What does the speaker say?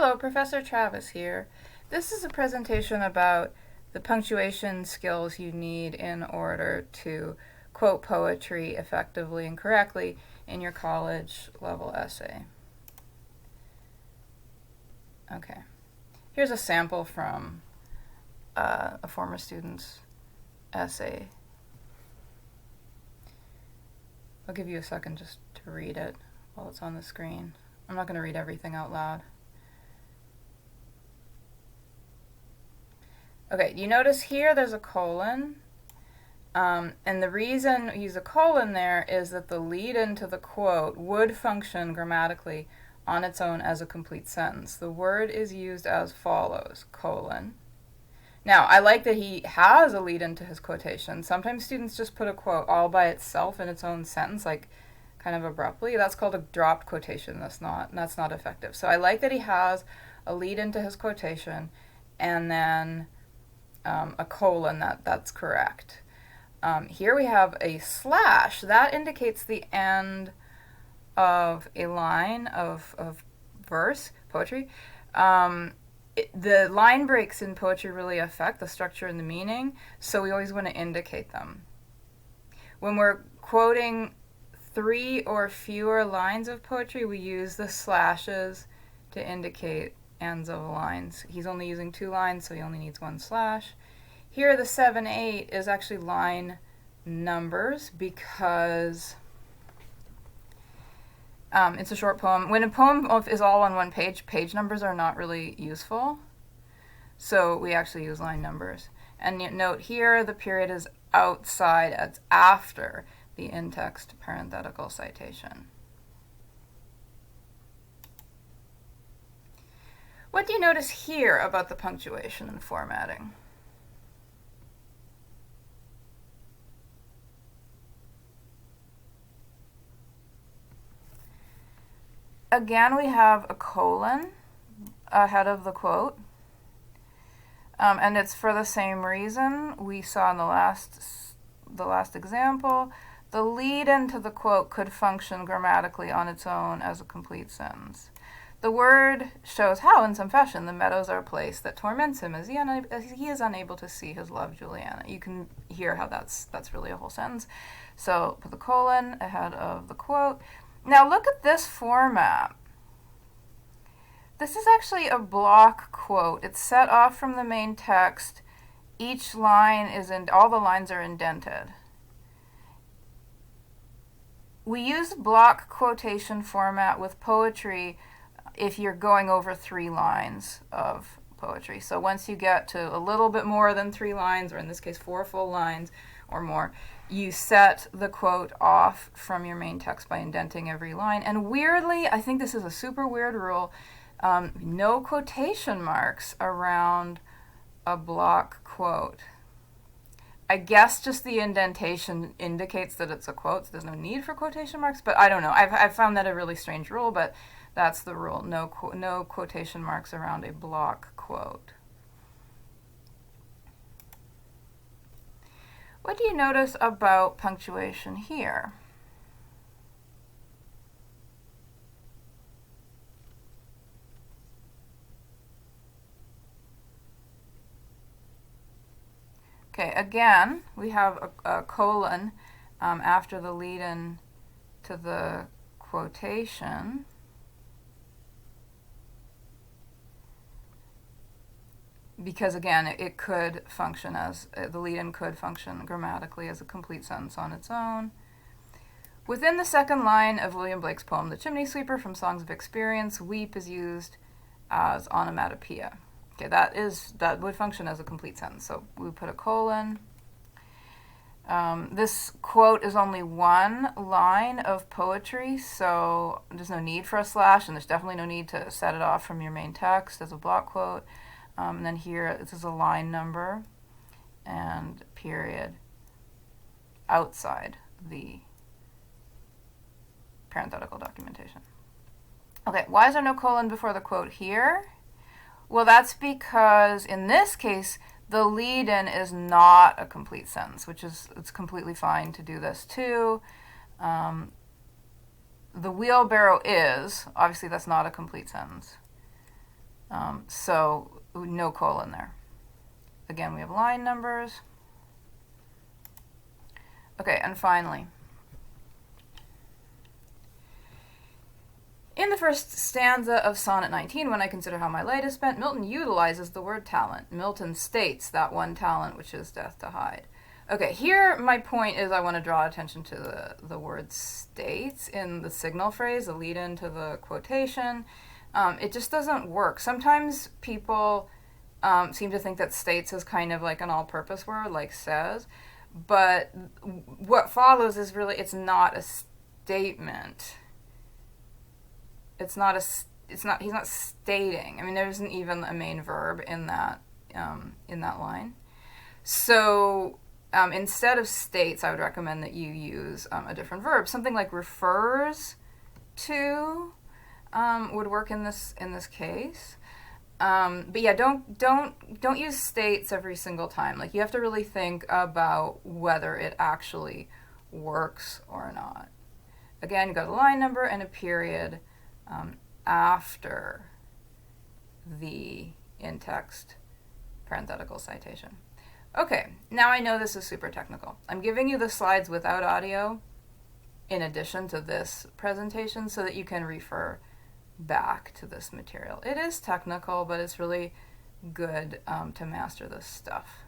Hello, Professor Travis here. This is a presentation about the punctuation skills you need in order to quote poetry effectively and correctly in your college level essay. Okay, here's a sample from a former student's essay. I'll give you a second just to read it while it's on the screen. I'm not going to read everything out loud. Okay, you notice here there's a colon, and the reason we use a colon there is that the lead-in to the quote would function grammatically on its own as a complete sentence. The word is used as follows, colon. Now, I like that he has a lead-in to his quotation. Sometimes students just put a quote all by itself in its own sentence, like kind of abruptly. That's called a dropped quotation. That's not effective. So I like that he has a lead-in to his quotation, and then a colon, that's correct. Here we have a slash. That indicates the end of a line of verse, poetry. The line breaks in poetry really affect the structure and the meaning, so we always want to indicate them. When we're quoting 3 or fewer lines of poetry, we use the slashes to indicate ends of lines. He's only using 2 lines, so he only needs 1 slash. Here, the 7/8 is actually line numbers because it's a short poem. When a poem is all on one page, page numbers are not really useful, so we actually use line numbers. And note here, the period is outside, it's after the in-text parenthetical citation. What do you notice here about the punctuation and formatting? Again, we have a colon ahead of the quote, and it's for the same reason we saw in the last example. The lead-in to the quote could function grammatically on its own as a complete sentence. The word shows how, in some fashion, the meadows are a place that torments him as he is unable to see his love Juliana. You can hear how that's really a whole sentence. So put the colon ahead of the quote. Now look at this format. This is actually a block quote. It's set off from the main text. Each line all the lines are indented. We use block quotation format with poetry if you're going over 3 lines of poetry. So once you get to a little bit more than 3 lines, or in this case 4 full lines or more, you set the quote off from your main text by indenting every line. And weirdly, I think this is a super weird rule, no quotation marks around a block quote. I guess just the indentation indicates that it's a quote, so there's no need for quotation marks, but I don't know. I've found that a really strange rule, but that's the rule. No quotation marks around a block quote. What do you notice about punctuation here? Okay, again, we have a colon after the lead-in to the quotation. Because again, it could function as, the lead-in could function grammatically as a complete sentence on its own. Within the second line of William Blake's poem, The Chimney Sweeper, from Songs of Experience, weep is used as onomatopoeia. Okay, that would function as a complete sentence, so we put a colon. This quote is only 1 line of poetry, so there's no need for a slash, and there's definitely no need to set it off from your main text as a block quote. And then here, this is a line number and period outside the parenthetical documentation. Okay, why is there no colon before the quote here? Well, that's because in this case, the lead-in is not a complete sentence, it's completely fine to do this too. The wheelbarrow is, obviously that's not a complete sentence. So no colon there. Again, we have line numbers. Okay, and finally, in the first stanza of Sonnet 19, when I consider how my light is spent, Milton utilizes the word talent. Milton states that one talent, which is death to hide. Okay, here my point is I want to draw attention to the word states in the signal phrase, the lead-in to the quotation. It just doesn't work. Sometimes people seem to think that states is kind of like an all-purpose word, like says, but what follows is really, it's not a statement. He's not stating. I mean, there isn't even a main verb in that line. So instead of states, I would recommend that you use a different verb. Something like refers to would work in this case. But yeah, don't use states every single time. Like, you have to really think about whether it actually works or not. Again, you got a line number and a period after the in-text parenthetical citation. Okay, now I know this is super technical. I'm giving you the slides without audio in addition to this presentation so that you can refer back to this material. It is technical, but it's really good to master this stuff.